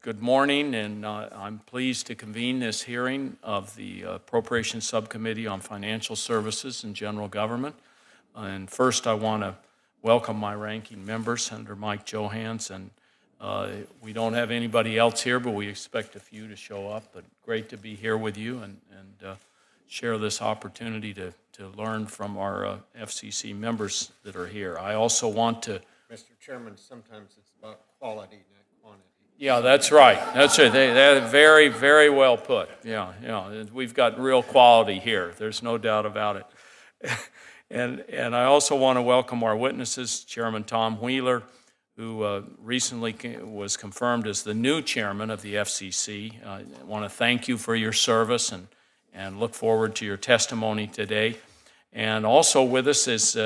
Good morning, and I'm pleased to convene this hearing of the Appropriations Subcommittee on Financial Services and General Government. And first, I want to welcome my ranking member, Senator Mike Johans. And we don't have anybody else here, but we expect a few to show up. But great to be here with you and share this opportunity to learn from our FCC members that are here. I also want to... Mr. Chairman, sometimes it's about quality, not quantity. Yeah, that's right. That's right. They're very, very well put. Yeah. We've got real quality here. There's no doubt about it. And I also want to welcome our witnesses, Chairman Tom Wheeler, who recently was confirmed as the new chairman of the FCC. I want to thank you for your service and look forward to your testimony today. And also with us is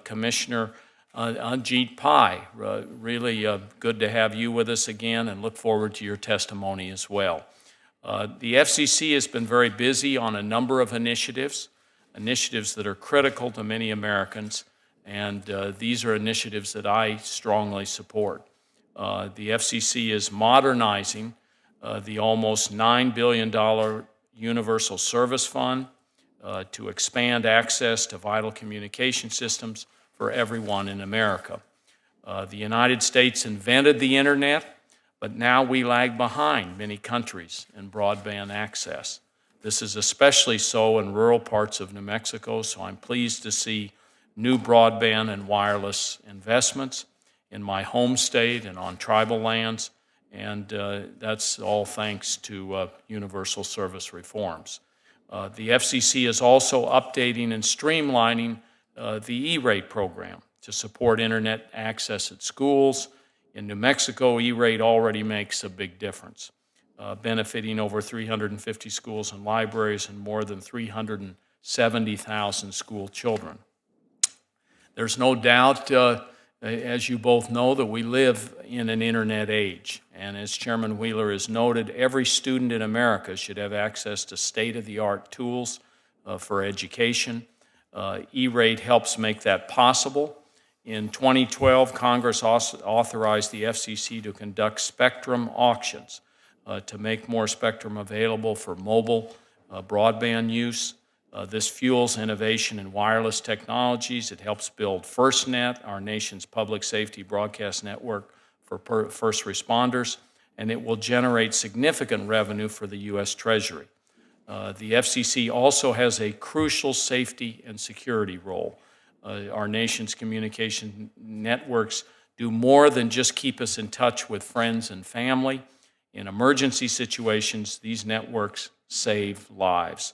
Commissioner Ajit Pai. Really good to have you with us again and look forward to your testimony as well. The FCC has been very busy on a number of initiatives that are critical to many Americans, and these are initiatives that I strongly support. The FCC is modernizing the almost $9 billion Universal Service Fund to expand access to vital communication systems for everyone in America. The United States invented the internet, but now we lag behind many countries in broadband access. This is especially so in rural parts of New Mexico, so I'm pleased to see new broadband and wireless investments in my home state and on tribal lands, and that's all thanks to universal service reforms. The FCC is also updating and streamlining the E-rate program to support internet access at schools. In New Mexico, E-rate already makes a big difference, benefiting over 350 schools and libraries and more than 370,000 school children. There's no doubt, as you both know, that we live in an internet age. And as Chairman Wheeler has noted, every student in America should have access to state-of-the-art tools for education. E-rate helps make that possible. In 2012, Congress authorized the FCC to conduct spectrum auctions to make more spectrum available for mobile broadband use. This fuels innovation in wireless technologies. It helps build FirstNet, our nation's public safety broadcast network for first responders, and it will generate significant revenue for the U.S. Treasury. The FCC also has a crucial safety and security role. Our nation's communication networks do more than just keep us in touch with friends and family. In emergency situations, these networks save lives.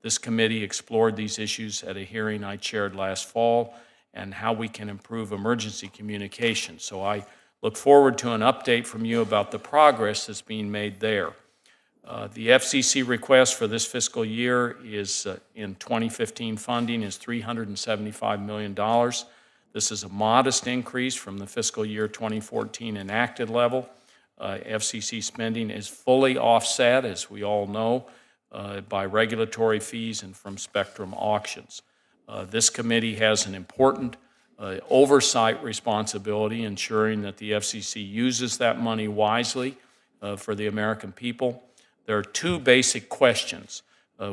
This committee explored these issues at a hearing I chaired last fall and how we can improve emergency communication. So I look forward to an update from you about the progress that's being made there. The FCC request for this fiscal year is in 2015 funding is $375 million. This is a modest increase from the fiscal year 2014 enacted level. FCC spending is fully offset, as we all know, by regulatory fees and from spectrum auctions. This committee has an important oversight responsibility, ensuring that the FCC uses that money wisely for the American people. There are two basic questions.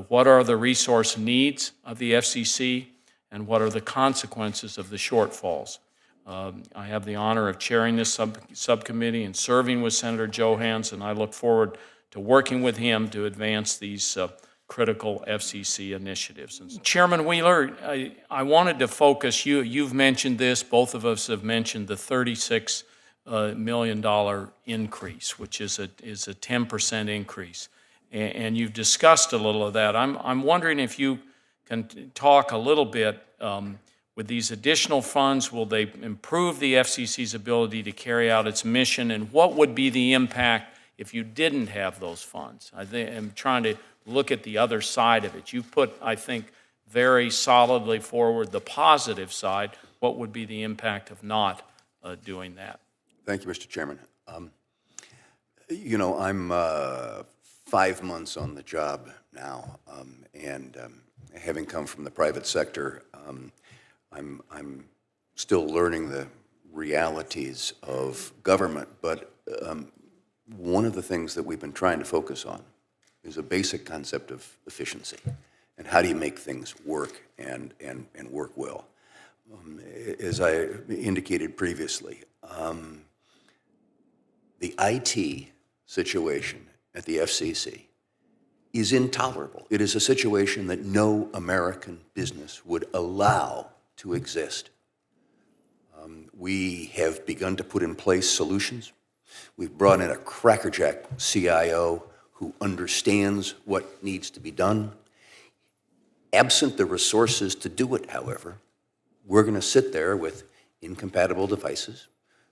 What are the resource needs of the FCC, and what are the consequences of the shortfalls? I have the honor of chairing this subcommittee and serving with Senator Johans, and I look forward to working with him to advance these critical FCC initiatives. And Chairman Wheeler, I wanted to focus, you've mentioned this, both of us have mentioned the $36 million increase, which is a 10% increase. And you've discussed a little of that. I'm wondering if you can talk a little bit, with these additional funds, will they improve the FCC's ability to carry out its mission, and what would be the impact if you didn't have those funds? I'm trying to look at the other side of it. You put, I think, very solidly forward the positive side. What would be the impact of not doing that? Thank you, Mr. Chairman. I'm 5 months on the job now, and having come from the private sector, I'm still learning the realities of government, but one of the things that we've been trying to focus on is a basic concept of efficiency. And how do you make things work and work well? As I indicated previously, the IT situation at the FCC is intolerable. It is a situation that no American business would allow to exist. We have begun to put in place solutions. We've brought in a crackerjack CIO who understands what needs to be done. Absent the resources to do it, however, we're going to sit there with incompatible devices,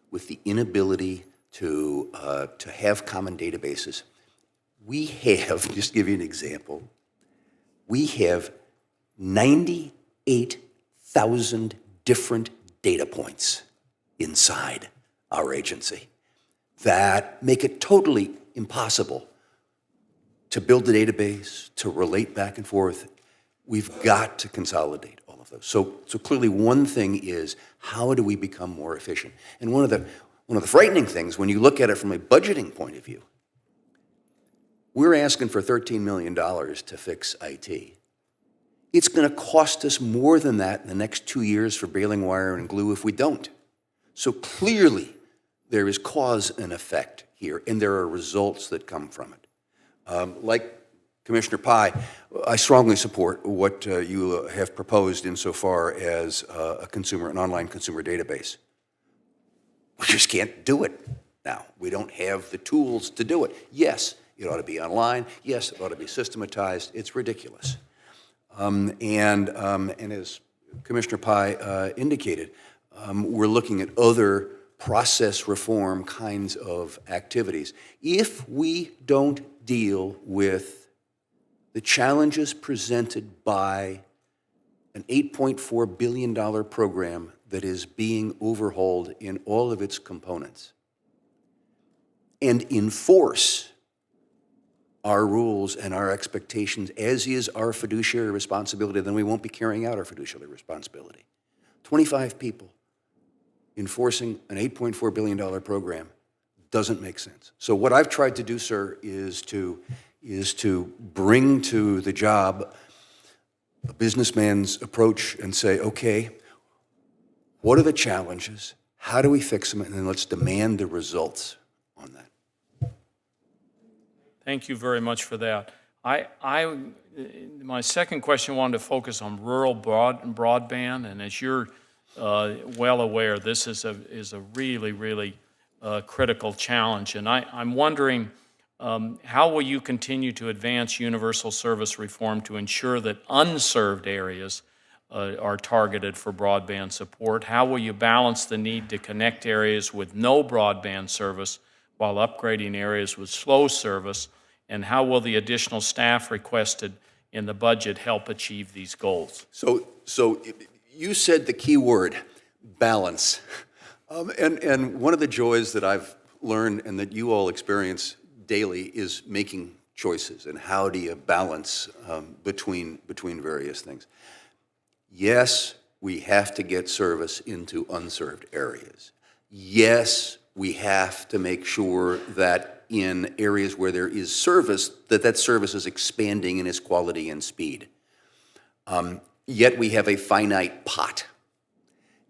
with the inability to have common databases. We have, just to give you an example, we have 98,000 different data points inside our agency that make it totally impossible to build a database, to relate back and forth. We've got to consolidate all of those. So clearly one thing is, how do we become more efficient? And one of the frightening things, when you look at it from a budgeting point of view, we're asking for $13 million to fix IT. It's going to cost us more than that in the next 2 years for baling wire and glue if we don't. So clearly, there is cause and effect here, and there are results that come from it. Like Commissioner Pai, I strongly support what you have proposed insofar as an online consumer database. We just can't do it now. We don't have the tools to do it. Yes, it ought to be online. Yes, it ought to be systematized. It's ridiculous. And as Commissioner Pai indicated, we're looking at other process reform kinds of activities. If we don't deal with the challenges presented by an $8.4 billion program that is being overhauled in all of its components, and enforce our rules and our expectations, as is our fiduciary responsibility, then we won't be carrying out our fiduciary responsibility. 25 people enforcing an $8.4 billion program doesn't make sense. So what I've tried to do, sir, is to bring to the job a businessman's approach and say, okay, what are the challenges? How do we fix them? And then let's demand the results on that. Thank you very much for that. My second question wanted to focus on rural broadband, and as you're well aware, this is a really critical challenge. And I'm wondering, how will you continue to advance universal service reform to ensure that unserved areas are targeted for broadband support? How will you balance the need to connect areas with no broadband service while upgrading areas with slow service? And how will the additional staff requested in the budget help achieve these goals? So you said the key word, balance. And one of the joys that I've learned and that you all experience daily is making choices and how do you balance between various things. Yes, we have to get service into unserved areas. Yes, we have to make sure that in areas where there is service, that service is expanding in its quality and speed. Yet we have a finite pot.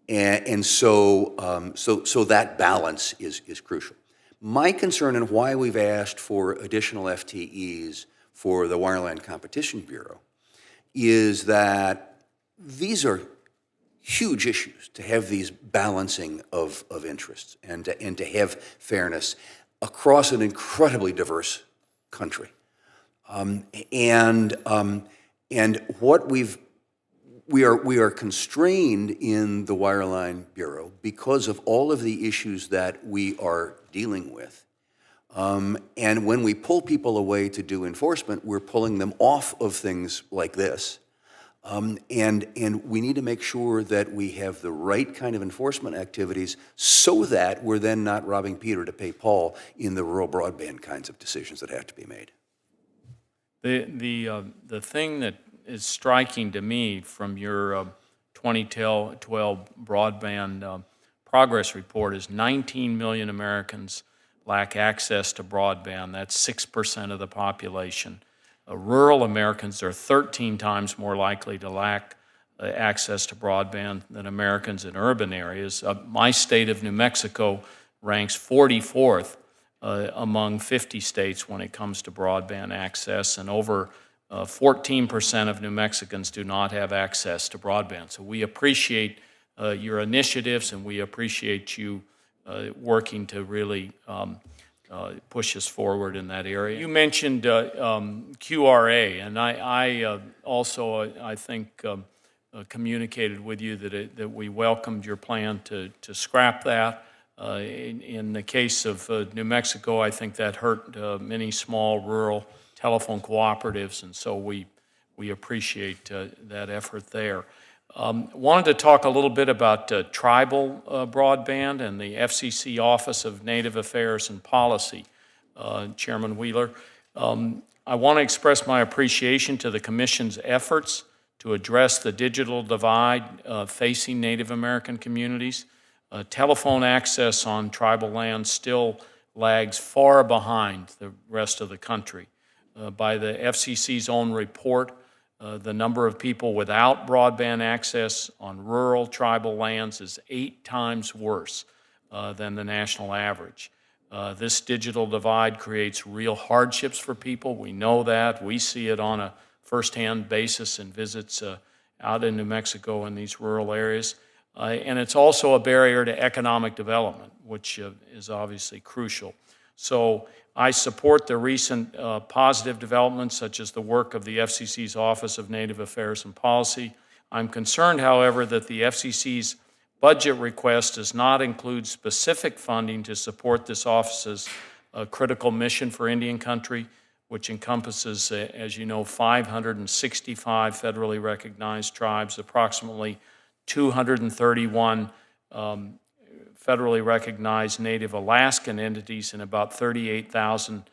And so that balance is crucial. My concern and why we've asked for additional FTEs for the Wireline Competition Bureau is that these are huge issues, to have these balancing of interests and to have fairness across an incredibly diverse country. And what we are constrained in the Wireline Bureau because of all of the issues that we are dealing with. And when we pull people away to do enforcement, we're pulling them off of things like this. And we need to make sure that we have the right kind of enforcement activities so that we're then not robbing Peter to pay Paul in the rural broadband kinds of decisions that have to be made. The thing that is striking to me from your 2012 broadband progress report is 19 million Americans lack access to broadband. That's 6% of the population. Rural Americans are 13 times more likely to lack access to broadband than Americans in urban areas. My state of New Mexico ranks 44th among 50 states when it comes to broadband access, and over 14% of New Mexicans do not have access to broadband. So we appreciate your initiatives, and we appreciate you working to really push us forward in that area. You mentioned QRA, and I also, I think, communicated with you that we welcomed your plan to scrap that. In the case of New Mexico, I think that hurt many small rural telephone cooperatives, and so we appreciate that effort there. Wanted to talk a little bit about tribal broadband and the FCC Office of Native Affairs and Policy, Chairman Wheeler. I want to express my appreciation to the Commission's efforts to address the digital divide facing Native American communities. Telephone access on tribal lands still lags far behind the rest of the country. By the FCC's own report, the number of people without broadband access on rural tribal lands is 8 times worse than the national average. This digital divide creates real hardships for people. We know that. We see it on a firsthand basis in visits out in New Mexico in these rural areas. And it's also a barrier to economic development, which is obviously crucial. So I support the recent positive developments, such as the work of the FCC's Office of Native Affairs and Policy. I'm concerned, however, that the FCC's budget request does not include specific funding to support this office's critical mission for Indian country, which encompasses, as you know, 565 federally recognized tribes, approximately 231 federally recognized Native Alaskan entities, and about 38,000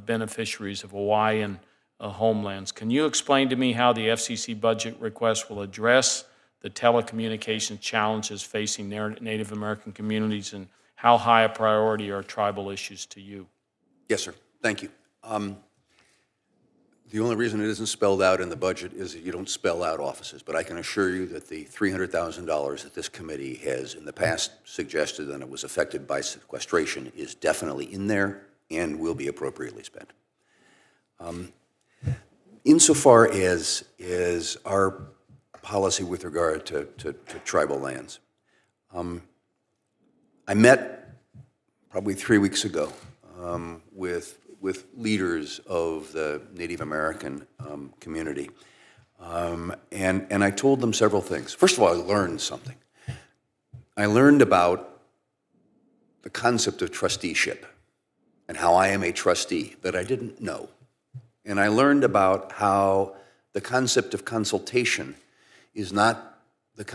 beneficiaries of Hawaiian homelands. Can you explain to me how the FCC budget request will address the telecommunications challenges facing Native American communities, and how high a priority are tribal issues to you? Yes, sir. Thank you. The only reason it isn't spelled out in the budget is that you don't spell out offices, but I can assure you that the $300,000 that this committee has in the past suggested and it was affected by sequestration is definitely in there and will be appropriately spent. Insofar as our policy with regard to tribal lands, I met probably 3 weeks ago with leaders of the Native American community. And I told them several things. First of all, I learned something. I learned about the concept of trusteeship and how I am a trustee that I didn't know. And I learned about how the concept of consultation is not the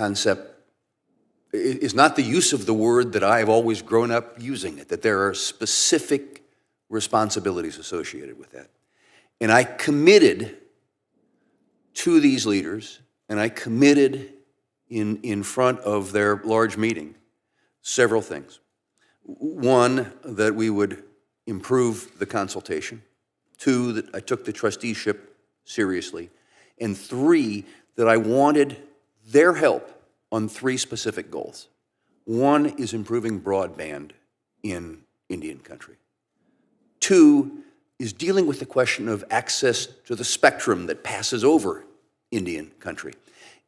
use of the word that I've always grown up using it, that there are specific responsibilities associated with that. And I committed to these leaders, and I committed in front of their large meeting several things. One, that we would improve the consultation. 2, that I took the trusteeship seriously. And 3, that I wanted their help on 3 specific goals. One is improving broadband in Indian country. 2 is dealing with the question of access to the spectrum that passes over Indian country.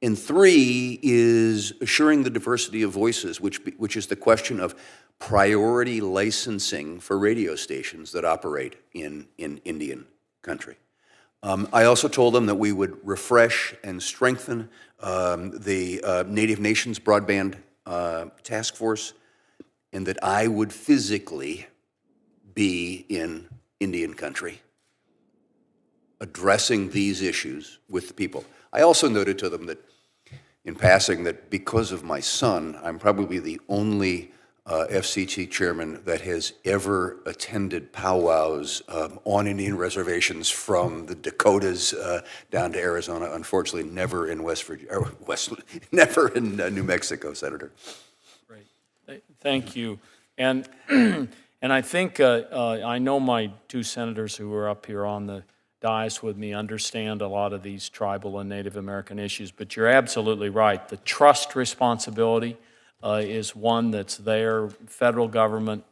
And 3 is assuring the diversity of voices, which is the question of priority licensing for radio stations that operate in Indian country. I also told them that we would refresh and strengthen the Native Nations Broadband Task Force, and that I would physically be in Indian country addressing these issues with the people. I also noted to them that, in passing, that because of my son, I'm probably the only FCC chairman that has ever attended powwows on Indian reservations from the Dakotas down to Arizona. Unfortunately, never in never in New Mexico, Senator. Great, thank you. And And I think, I know my two senators who are up here on the dais with me understand a lot of these tribal and Native American issues, but you're absolutely right. The trust responsibility is one that's there, federal government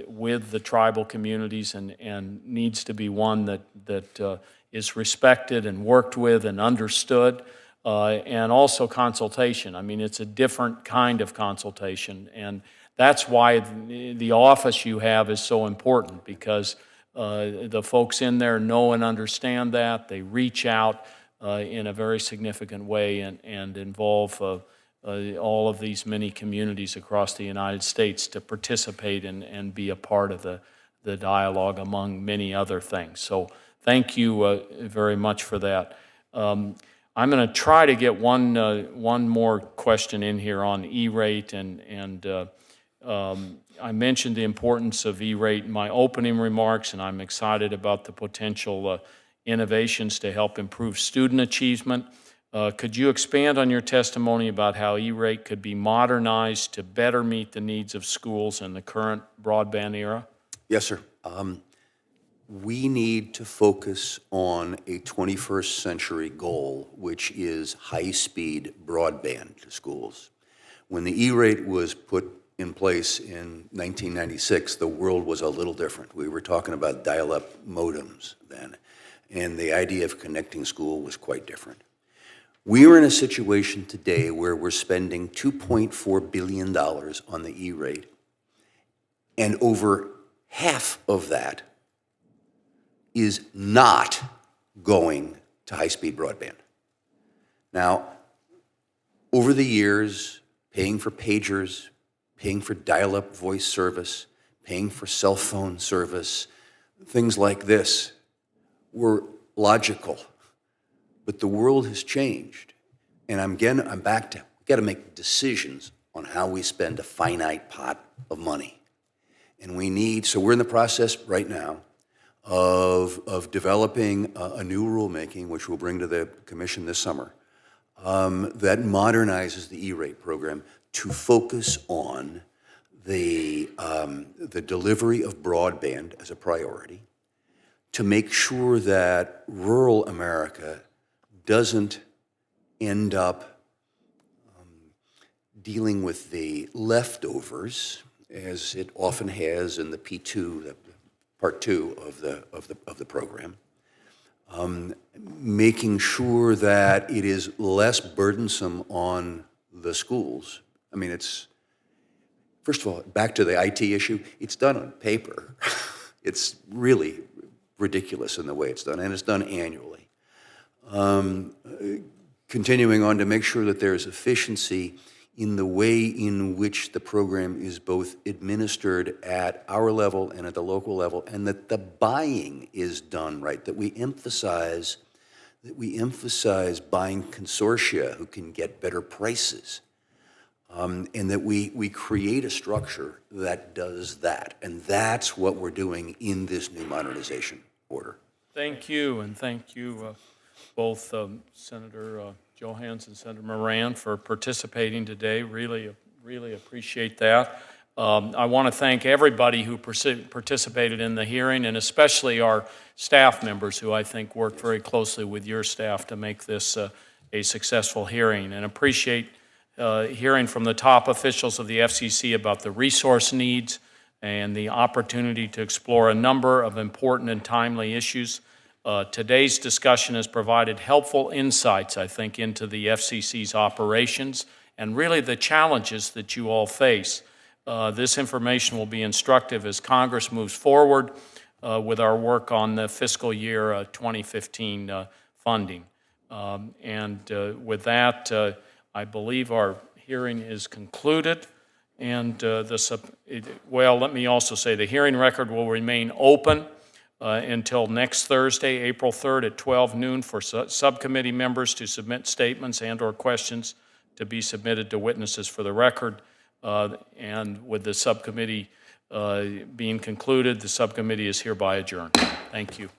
with the tribal communities, and needs to be one that is respected and worked with and understood, and also consultation. I mean, it's a different kind of consultation, and that's why the office you have is so important, because the folks in there know and understand that. They reach out in a very significant way and involve all of these many communities across the United States to participate and be a part of the dialogue, among many other things. So thank you very much for that. I'm going to try to get one more question in here on E-rate, and I mentioned the importance of E-rate in my opening remarks, and I'm excited about the potential innovations to help improve student achievement. Could you expand on your testimony about how E-rate could be modernized to better meet the needs of schools in the current broadband era? Yes, sir. We need to focus on a 21st century goal, which is high-speed broadband to schools. When the E-rate was put in place in 1996, the world was a little different. We were talking about dial-up modems then, and the idea of connecting school was quite different. We are in a situation today where we're spending $2.4 billion on the E-rate, and over half of that is not going to high-speed broadband. Now, over the years, paying for pagers, paying for dial-up voice service, paying for cell phone service, things like this were logical. But the world has changed. And I'm back to, we've got to make decisions on how we spend a finite pot of money. And so we're in the process right now of developing a new rulemaking, which we'll bring to the commission this summer, that modernizes the E-rate program to focus on the delivery of broadband as a priority, to make sure that rural America doesn't end up dealing with the leftovers, as it often has in the P2, part 2 of the program. Making sure that it is less burdensome on the schools. I mean, first of all, back to the IT issue, it's done on paper. It's really ridiculous in the way it's done, and it's done annually. Continuing on to make sure that there is efficiency in the way in which the program is both administered at our level and at the local level, and that the buying is done right, that we emphasize buying consortia who can get better prices, and that we create a structure that does that. And that's what we're doing in this new modernization order. Thank you, and thank you both Senator Johans and Senator Moran for participating today. Really appreciate that. I want to thank everybody who participated in the hearing, and especially our staff members who I think worked very closely with your staff to make this a successful hearing, and appreciate hearing from the top officials of the FCC about the resource needs and the opportunity to explore a number of important and timely issues. Today's discussion has provided helpful insights, I think, into the FCC's operations and really the challenges that you all face. This information will be instructive as Congress moves forward with our work on the fiscal year 2015 funding. With that, I believe our hearing is concluded. And let me also say the hearing record will remain open until next Thursday, April 3rd at 12 noon for subcommittee members to submit statements and/or questions to be submitted to witnesses for the record. And with the subcommittee being concluded, the subcommittee is hereby adjourned. Thank you.